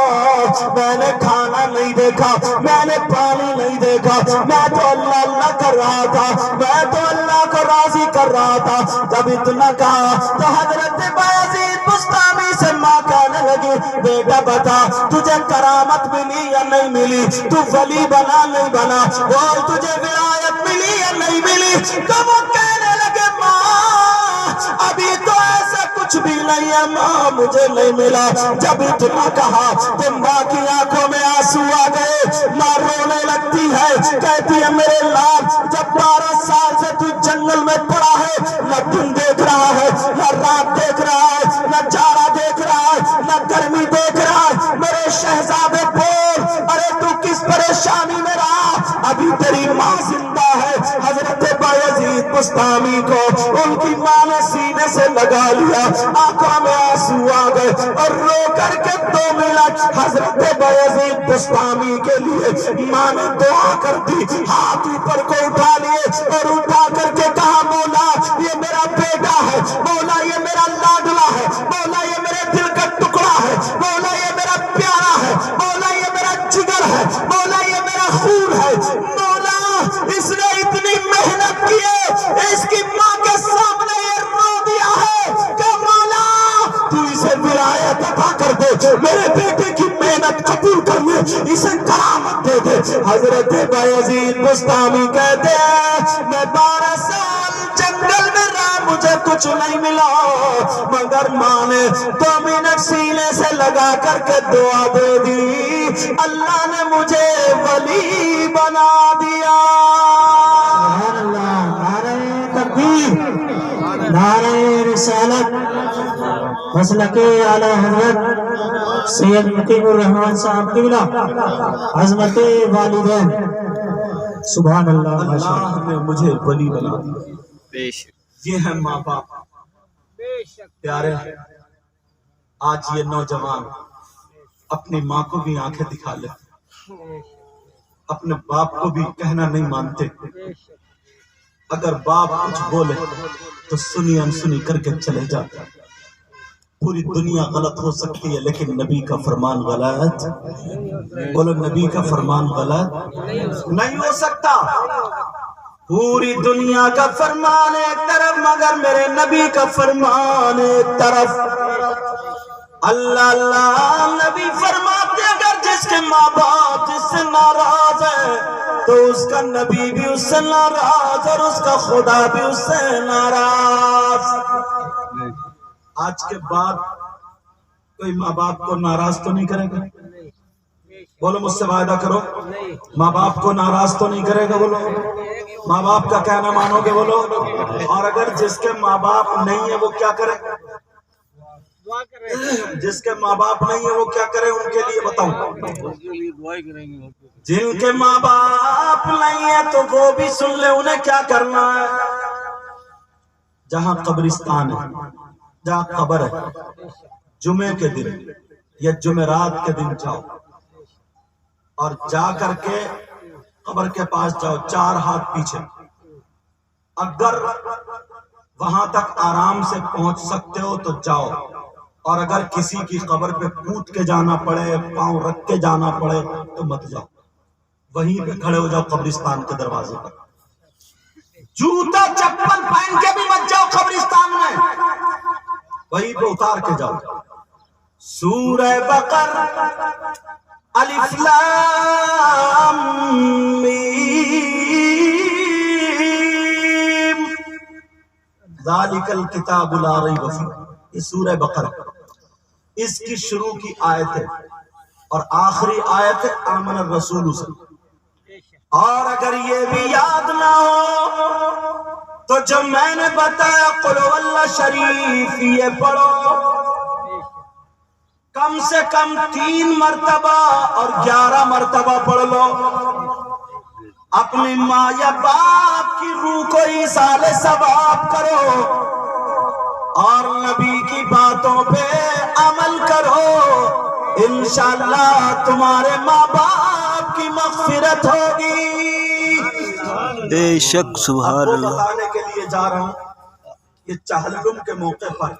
میں نے کھانا نہیں دیکھا میں نے پانی نہیں دیکھا میں تو اللہ اللہ کر رہا تھا میں تو اللہ کو راضی کر کر رہا تھا. جب اتنا کہا تو حضرت بایزید بستامی سے ماں کہنے لگی بیٹا بتا تجھے کرامت ملی یا نہیں ملی, تو ولی بنا نہیں بنا, اور تجھے ولایت ملی یا نہیں ملی. تو وہ کہنے لگے ماں ابھی تو ایسا کچھ بھی نہیں ہے ماں, مجھے نہیں ملا. جب اتنا کہا تو ماں کی آنکھوں میں آنسو آ گئے. ماں رونے لگتی ہے, کہتی ہے میرے لال جب 12 سال سے تو جنگل میں پڑا ہے, نہ دن دیکھ رہا ہے, نہ رات دیکھ رہا ہے, نہ جاڑا دیکھ رہا ہے, نہ گرمی دیکھ رہا ہے. میرے شہزادے بول, ارے تو کس پریشانی میں رہا؟ ابھی تیری ماں زندہ ہے. حضرت بایزید بستامی کو ان کی ماں نے سینے سے لگا لیا, آنکھوں میں آنسو آ گئے, اور رو کر کے 2 منٹ حضرت بایزید بستامی کے لیے ماں نے دعا کر دی. ہاتھ اوپر کو اٹھا لیے اور اٹھا کر کے کہا مولا یہ میرا بیٹا ہے, مولا یہ میرا لاڈلا ہے, مولا یہ میرے دل کا ٹکڑا ہے, مولا یہ میرا پیارا ہے, مولا یہ میرا جگر ہے, مولا یہ میرا خون ہے. مولا اس نے اتنی محنت کی ہے, اس کی ماں کے سامنے یہ رو دیا ہے کہ مولا تو اسے ولایت عطا کر دے, میرے بیٹے کی محنت قبول کر لے, اسے کرامت دے دے. حضرت بایزید بستامی کہتے ہیں میں 12 سال جنگل میں رہا, مجھے کچھ نہیں ملا, مگر ماں نے 2 منٹ سینے سے لگا کر کے دعا دے دی, اللہ نے مجھے ولی بنا دیا. سبحان اللہ. نعرہ تکبیر, نعرہ رسالت. مسلک اعلی حضرت سید مقیم الرحمن صاحب قبلہ, عظمت والدین. سبحان اللہ. اللہ نے مجھے ولی بنا دیا. یہ ہے ماں باپ. پیارے آج یہ نوجوان اپنی ماں کو بھی آنکھیں دکھا لیتے, اپنے باپ کو بھی کہنا نہیں مانتے. اگر باپ کچھ بولے تو سنی انسنی کر کے چلے جاتے. پوری دنیا غلط ہو سکتی ہے لیکن نبی کا فرمان غلط, بولو نبی کا فرمان غلط نہیں ہو سکتا. پوری دنیا کا فرمان ایک طرف مگر میرے نبی کا فرمان ایک طرف. اللہ اللہ نبی فرماتے اگر جس کے ماں باپ جس سے ناراض ہے تو اس کا نبی بھی اس سے ناراض اور اس کا خدا بھی اس سے ناراض. آج کے بعد کوئی ماں باپ کو ناراض تو نہیں کرے گا؟ بولو مجھ سے وعدہ کرو, ماں باپ کو ناراض تو نہیں کرے گا؟ بولو ماں باپ کا کہنا مانو گے؟ بولو. اور اگر جس کے ماں باپ نہیں ہے وہ کیا کرے؟ جس کے ماں باپ نہیں ہے وہ کیا کرے؟ ان کے لیے بتاؤں, جن کے ماں باپ نہیں ہے تو وہ بھی سن لے انہیں کیا کرنا ہے. جہاں قبرستان ہے, جہاں قبر ہے, جمعے کے دن یا جمعرات کے دن جاؤ اور جا کر کے قبر کے پاس جاؤ, 4 ہاتھ پیچھے. اگر وہاں تک آرام سے پہنچ سکتے ہو تو جاؤ, اور اگر کسی کی قبر پہ کود کے جانا پڑے, پاؤں رکھ کے جانا پڑے تو مت جاؤ. وہیں پہ کھڑے ہو جاؤ قبرستان کے دروازے پر, جوتا چپل پہن کے بھی مت جاؤ قبرستان میں, وہیں پہ اتار کے جاؤ. سورہ بقر الف لام میم ذالک الکتاب لا ریب فیہ, یہ سورہ بقرہ, اس کی شروع کی آیت ہے اور آخری آیت ہے آمن الرسول سے. اور اگر یہ بھی یاد نہ ہو تو جو میں نے بتایا قل هو اللہ شریف یہ پڑھو کم سے کم 3 مرتبہ اور 11 مرتبہ پڑھ لو. اپنی ماں یا باپ کی روح کو ایصال ثواب کرو اور نبی کی باتوں پہ عمل کرو, انشاءاللہ تمہارے ماں باپ کی مغفرت ہوگی. بے شک. سبحان اللہ. بتانے کے لیے جا رہا ہوں یہ چہلم کے موقع پر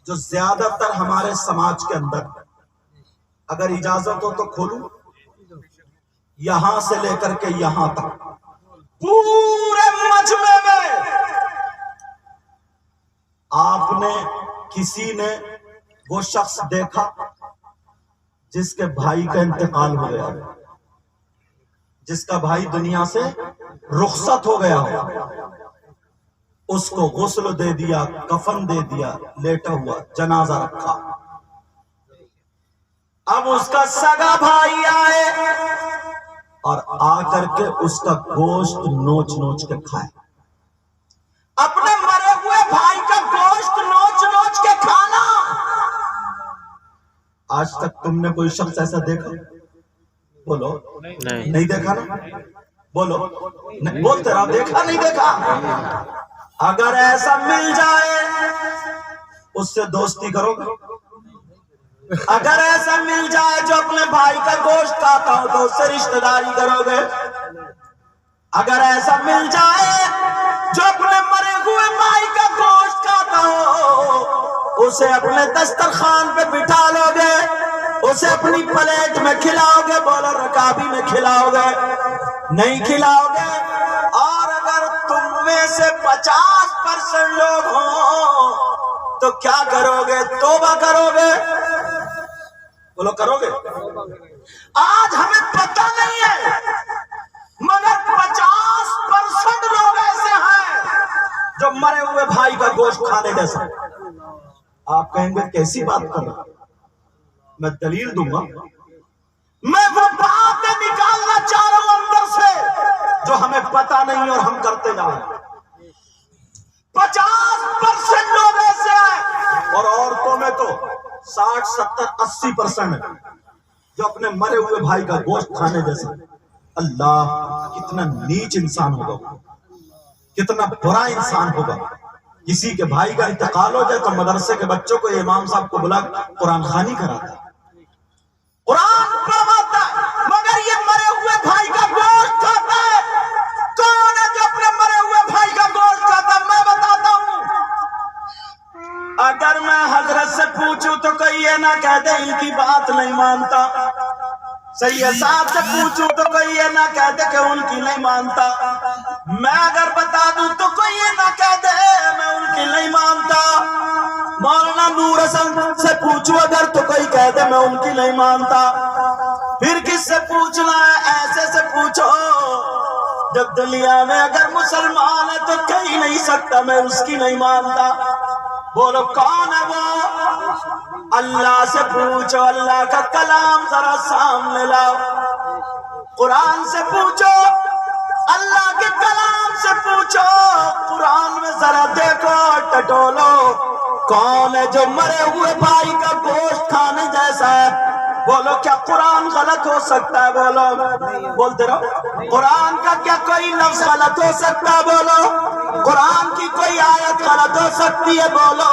جو زیادہ تر ہمارے سماج کے اندر, اگر اجازت ہو تو کھولوں, یہاں سے لے کر کے یہاں تک پورے مجمع میں آپ نے کسی نے وہ شخص دیکھا جس کے بھائی کا انتقال ہو گیا، جس کا بھائی دنیا سے رخصت ہو گیا ہو، اس کو غسل دے دیا، کفن دے دیا، لیٹا ہوا جنازہ رکھا، اب اس کا سگا بھائی آئے اور آ کر کے اس کا گوشت نوچ نوچ کے کھائے؟ اپنے مرے ہوئے بھائی کا گوشت نوچ نوچ کے کھانا، آج تک تم نے کوئی شخص ایسا دیکھا؟ بولو نہیں دیکھا نا؟ بولو بولتے رہو، دیکھا نہیں دیکھا؟ اگر ایسا مل جائے اس سے دوستی کرو گے؟ اگر ایسا مل جائے جو اپنے بھائی کا گوشت کھاتا ہو تو اس سے رشتہ داری کرو گے؟ اگر ایسا مل جائے جو اپنے مرے ہوئے بھائی کا گوشت کھاتا ہو اسے اپنے دسترخوان پہ بٹھا لو گے؟ اسے اپنی پلیٹ میں کھلاؤ گے؟ بولو رکابی میں کھلاؤ گے؟ نہیں کھلاؤ گے۔ اور اگر تم میں سے 50% لوگ ہوں تو کیا کرو گے؟ توبہ کرو گے؟ بولو کرو گے؟ آج ہمیں پتہ نہیں ہے مگر 50% لوگ ایسے ہیں جو مرے ہوئے بھائی کا گوشت کھانے جیسا۔ آپ کہیں گے کیسی بات کر رہا؟ میں دلیل دوں گا، میں وہ باتیں نکالنا چاہ رہا ہوں اندر سے جو ہمیں پتہ نہیں اور ہم کرتے جا رہے ہیں۔ 50% لوگ ایسے ہیں، اور عورتوں میں تو 60, 70, 80% جو اپنے مرے ہوئے بھائی کا گوشت کھانے جیسے۔ اللہ کتنا نیچ انسان ہوگا، کتنا برا انسان ہوگا۔ کسی کے بھائی کا انتقال ہو جائے تو مدرسے کے بچوں کو امام صاحب کو بلا قرآن خوانی کراتا ہے، قرآن پڑھواتا ہے، مگر یہ مرے ہوئے بھائی کا گوشت کھاتا ہے۔ کون ہے جو اپنے مرے ہوئے بھائی کا گوشت کھاتا ہے؟ میں بتاتا ہوں۔ اگر میں حضرت سے پوچھوں تو کوئی یہ نہ کہہ دے ان کی بات نہیں مانتا، سید صاحب سے پوچھوں تو کوئی یہ نہ کہہ دے کہ ان کی نہیں مانتا، میں اگر بتا دوں تو کوئی یہ نہ کہہ دے میں ان کی نہیں مانتا، مولانا نور حسن سے پوچھوں اگر تو کوئی کہہ دے میں ان کی نہیں مانتا۔ پھر کس سے پوچھنا ہے؟ ایسے سے پوچھو جب دنیا میں اگر مسلمان ہے تو کہہ نہیں سکتا میں اس کی نہیں مانتا۔ بولو کون ہے وہ؟ اللہ سے پوچھو، اللہ کا کلام ذرا سامنے لاؤ، قرآن سے پوچھو، اللہ کے کلام سے پوچھو، قرآن میں ذرا دیکھو ٹٹولو کون ہے جو مرے ہوئے بھائی کا گوشت کھانے جیسا ہے؟ بولو کیا قرآن غلط ہو سکتا ہے؟ بولو، بولتے رہو۔ قرآن کا کیا کوئی لفظ غلط ہو سکتا ہے؟ بولو۔ قرآن کی کوئی آیت غلط ہو سکتی ہے؟ بولو۔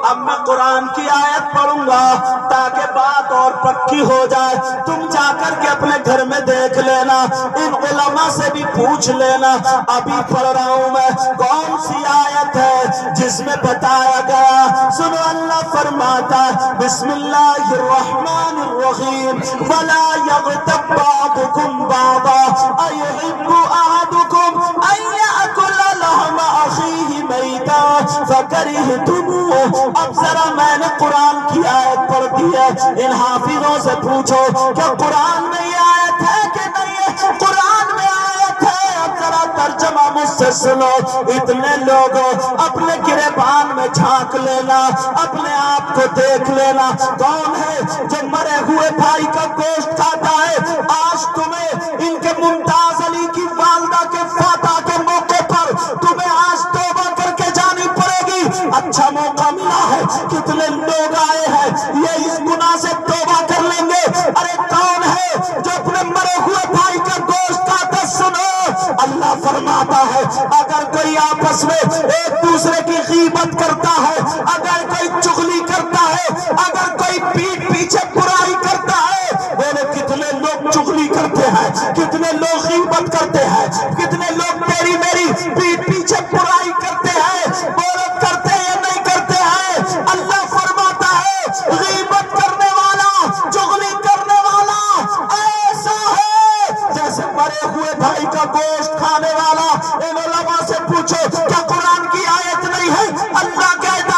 اب میں قرآن کی آیت پڑھوں گا تاکہ بات اور پکی ہو جائے، تم جا کر کے اپنے گھر میں دیکھ لینا، ان علماء سے بھی پوچھ لینا۔ ابھی پڑھ رہا ہوں میں، کون سی آیت ہے جس میں بتایا گیا؟ سنو، اللہ فرماتا ہے بسم اللہ الرحمن الرحیم وَلَا يَغْتَبْ بَعْضُكُمْ بَعْضًا أَيُحِبُّ أَحَدُكُمْ أَن يَأْكُلَ لَحْمَ أَخِيهِ مَيْتًا فَكَرِهْتُمُوهُ۔ اب ذرا میں نے قرآن کی آیت پڑھ دی ہے، ان حافظوں سے پوچھو کہ قرآن میں یہ آیت ہے کہ نہیں ہے؟ قرآن میں آیت ہے، اب ذرا ترجمہ مجھ سے سنو۔ اتنے لوگوں اپنے گریبان میں جھانک لینا، اپنے آپ کو دیکھ لینا، کون ہے جو مرے ہوئے بھائی کا گوشت کھاتا ہے؟ آج تمہیں ان کے ممتاز علی کی والدہ کے فاتح کے موقع پر تمہیں آج توبہ کر کے جانی پڑے گی۔ اچھا موقع ملا ہے، کتنے لوگ آئے ہیں یہ اس گناہ سے توبہ کر لیں گے۔ ارے کون ہے جو اپنے مرے ہوئے بھائی کا گوشت کھاتا؟ سنو، اللہ فرماتا ہے اگر کوئی آپس میں ایک دوسرے کی غیبت کرتا ہے، اگر کوئی چغلی کرتا ہے، اگر کوئی پیٹھ پیچھے برائی کرتا ہے، بولے کتنے لوگ چغلی کرتے ہیں، کتنے لوگ غیبت کرتے ہیں، کتنے لوگ تیری میری پیٹھ پیچھے برائی کرتے ہیں؟ بولو کرتے ہیں یا نہیں کرتے ہیں؟ اللہ فرماتا ہے غیبت کرنے والا، چغلی کرنے والا ایسا ہے جیسے مرے ہوئے بھائی کا گوشت کھانے والا۔ ان علماء سے پوچھو کیا قرآن کی آیت نہیں ہے؟ اللہ کہتا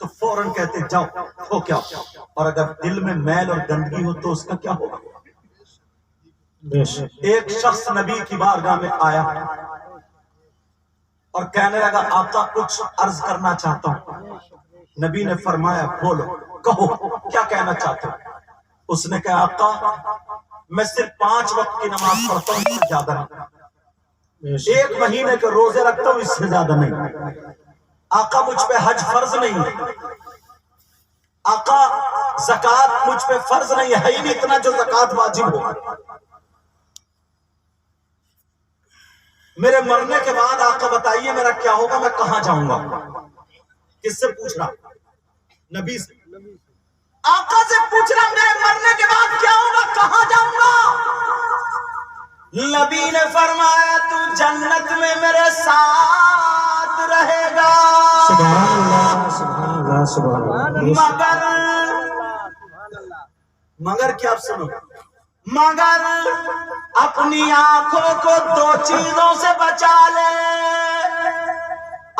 تو فوراً کہتے جاؤ ہو کیا، اور اگر دل میں میل اور گندگی ہو تو اس کا کیا ہوگا؟ بے شک ایک شخص نبی کی بارگاہ میں آیا اور کہنے لگا آقا کچھ عرض کرنا چاہتا ہوں۔ نبی نے فرمایا بولو، کہو کیا کہنا چاہتے ہو؟ اس نے کہا آقا میں صرف 5 وقت کی نماز پڑھتا ہوں، اس سے زیادہ نہیں، بے شک 1 مہینے کے روزے رکھتا ہوں، اس سے زیادہ نہیں۔ آقا مجھ پہ حج فرض نہیں ہے، آقا زکوٰۃ مجھ پہ فرض نہیں ہے ہی نہیں اتنا جو زکوٰۃ واجب ہو۔ میرے مرنے کے بعد آقا بتائیے میرا کیا ہوگا، میں کہاں جاؤں گا؟ کس سے پوچھ رہا؟ نبی سے۔ آقا سے پوچھ رہا میرے مرنے کے بعد کیا ہوگا، کہاں جاؤں گا؟ نبی نے فرمایا تو جنت میں میرے ساتھ رہے گا، سبحان اللہ سبحان اللہ سبحان اللہ۔ مگر کیا آپ سنو، مگر اپنی آنکھوں کو 2 چیزوں سے بچا لے،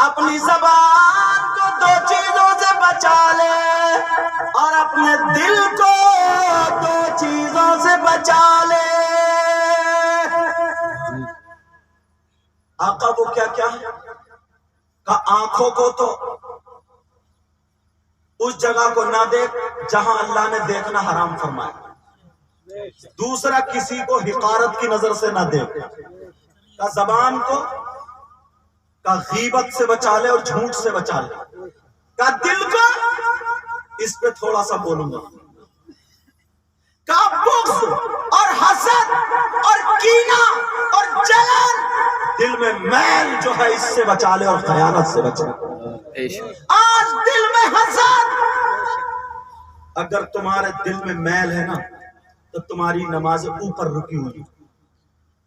اپنی زبان کو 2 چیزوں سے بچا لے، اور اپنے دل کو 2 چیزوں سے بچا لے۔ آقا وہ کیا کیا ہے؟ کہ آنکھوں کو تو اس جگہ کو نہ دیکھ جہاں اللہ نے دیکھنا حرام فرمایا، دوسرا کسی کو حقارت کی نظر سے نہ دیکھ، کہ زبان کو کہ غیبت سے بچا لے اور جھوٹ سے بچا لے، کہ دل کو اس پہ تھوڑا سا بولوں گا، کہ بغض اور حسد اور کینہ اور جلن دل میں میل جو ہے اس سے بچا لے اور خیانت سے بچا لے۔ آج دل میں حسد، اگر تمہارے دل میں میل ہے نا تو تمہاری نمازیں اوپر رکی ہوئی،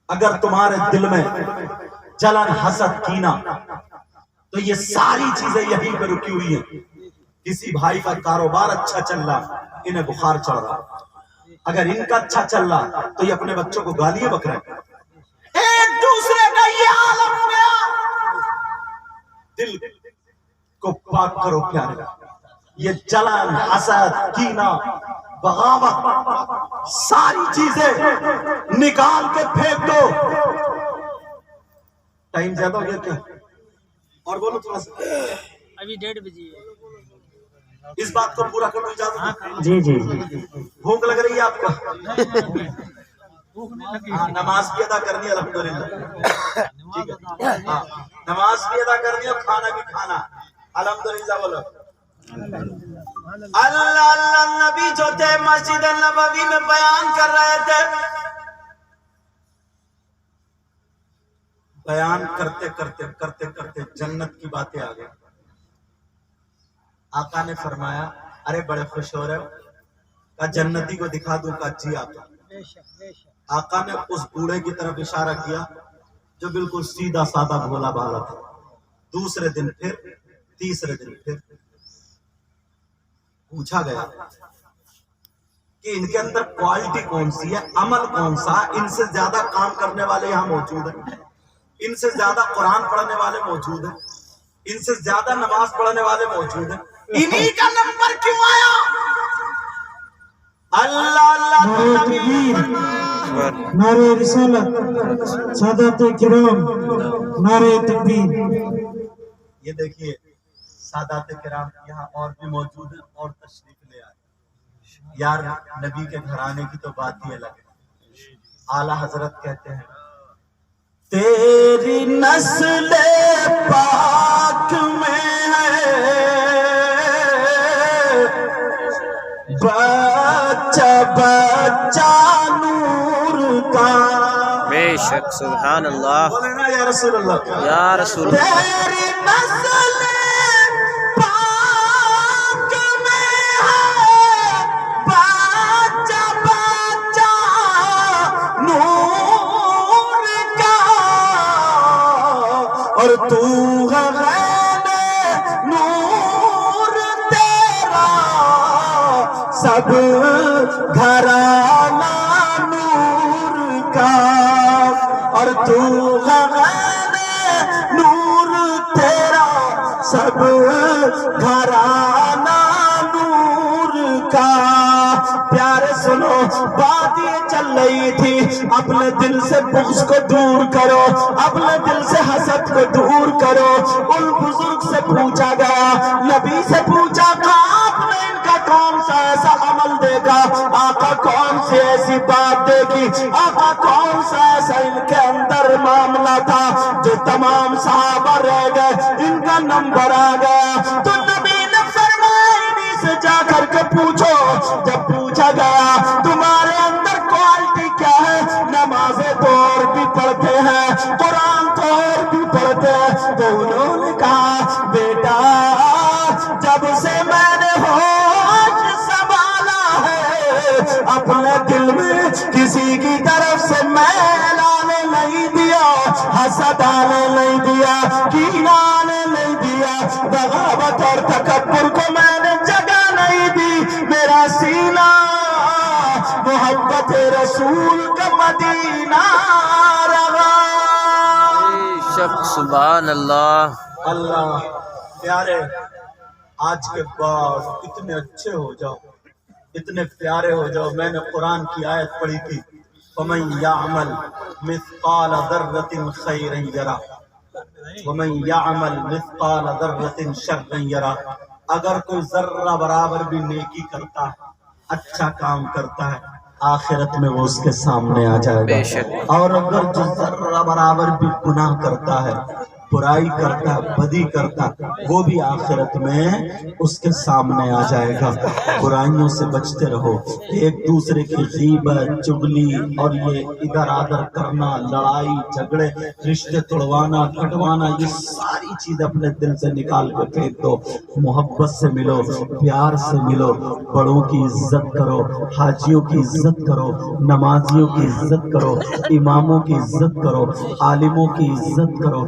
اگر تمہارے دل میں جلن حسد کینہ تو یہ ساری چیزیں یہیں پہ رکی ہوئی ہیں۔ کسی بھائی کا کاروبار اچھا چل رہا، انہیں بخار چڑھ رہا، اگر ان کا اچھا چل رہا تو یہ اپنے بچوں کو گالیاں بک رہے ہیں، ایک دوسرے کا یہ عالم ہو گیا۔ دل کو پاک کرو پیارے، یہ جلن حسد کینہ بغاوت ساری چیزیں نکال کے پھینک دو۔ ٹائم زیادہ ہو گیا کیا؟ اور بولو تھوڑا سا، ابھی 1:30 بجے ہے۔ اس بات کو پورا کرو، اجازت ہے؟ جی جی بھوک لگ رہی ہے آپ کا؟ ہاں نماز بھی ادا کرنی ہے الحمدللہ، ٹھیک ہے، ہاں نماز بھی ادا کرنی ہے اور کھانا بھی کھانا الحمدللہ۔ بولو اللہ اللہ۔ نبی جو تھے مسجد نبوی میں بیان کر رہے تھے، بیان کرتے کرتے کرتے کرتے جنت کی باتیں آ گئی۔ آقا نے فرمایا ارے بڑے خوش ہو رہے ہو؟ کہا جنتی کو دکھا دوں؟ کہا جی آقا۔ آقا نے اس بوڑھے کی طرف اشارہ کیا جو بالکل سیدھا سادہ بھولا بھالا تھا۔ دوسرے دن پھر، تیسرے دن پھر پوچھا گیا کہ ان کے اندر کوالٹی کون سی ہے، عمل کون سا، ان سے زیادہ کام کرنے والے یہاں موجود ہیں، ان سے زیادہ قرآن پڑھنے والے موجود ہیں، ان سے زیادہ نماز پڑھنے والے موجود ہیں، انہی کا نمبر کیوں آیا؟ اللہ اللہ تو نعرہ نبی نے تکبیر، فرمایا، نعرہ رسالت، سادات کرام، نعرہ تکبیر۔ یہ دیکھیے سادات کرام یہاں اور بھی موجود ہیں اور تشریف لے آئے۔ یار نبی کے گھرانے کی تو بات ہی الگ ہے۔ اعلیٰ حضرت کہتے ہیں تیری نسل پاک میں ہے بچہ بچہ نور کا۔ بے شک سبحان اللہ بولے نا یا رسول اللہ، یا رسول اللہ۔ تیری نسل پاک میں ہے بچہ بچہ نور کا، اور تو ہے غیب نور تیرا سب گھرانہ نور کا، اور تو ہے غیب نور تیرا سب گھرانہ بات یہ چل رہی تھی اپنے دل سے بغض کو دور کرو، اپنے دل سے حسد کو دور کرو۔ ان بزرگ سے پوچھا گیا، نبی سے پوچھا کہ آپ نے ان کا کون سا ایسا عمل دیکھا، آقا کون سی ایسی بات دیکھی، آقا کون سا ایسا ان کے اندر معاملہ تھا جو تمام صحابہ رہ گئے، ان کا نمبر آ گیا۔ تو نبی نے فرمایا انہی سے جا کر کے پوچھو۔ جب پوچھا گیا تمہارے اندر کوالٹی کیا ہے، نمازیں تو اور بھی پڑھتے ہیں، قرآن تو اور بھی پڑھتے ہیں، تو انہوں نے کہا بیٹا جب سے میں نے ہوش سنبھالا ہے اپنے دل میں کسی کی طرف سے میل آنے نہیں دیا، حسد آنے نہیں دیا، کینہ آنے نہیں دیا، بغاوت اور تکبر کو میں نے جگہ نہیں دی۔ میرا سینہ محبت رسول کا مدینہ رہا۔ بے شک سبحان اللہ۔ اللہ پیارے، آج کے بعد اتنے اچھے ہو جاؤ، اتنے پیارے ہو جاؤ۔ میں نے قرآن کی آیت پڑھی تھی، فَمَن يَعْمَلْ مِثْقَالَ ذَرَّةٍ خَيْرًا يَرَهُ وَمَن يَعْمَلْ مِثْقَالَ ذَرَّةٍ شَرًّا يَرَهُ۔ اگر کوئی ذرہ برابر بھی نیکی کرتا ہے، اچھا کام کرتا ہے، آخرت میں وہ اس کے سامنے آ جائے بے گا۔ شک۔ اور اگر جو ذرہ برابر بھی گناہ کرتا ہے، برائی کرتا ہے، بدی کرتا ہے، وہ بھی آخرت میں اس کے سامنے آ جائے گا۔ برائیوں سے بچتے رہو، ایک دوسرے کی غیبت، چغلی اور یہ ادھر آدھر کرنا، لڑائی جھگڑے، رشتے توڑوانا، کٹوانا، یہ ساری چیز اپنے دل سے نکال کے پھینک دو۔ محبت سے ملو، پیار سے ملو، بڑوں کی عزت کرو، حاجیوں کی عزت کرو، نمازیوں کی عزت کرو، اماموں کی عزت کرو، عالموں کی عزت کرو۔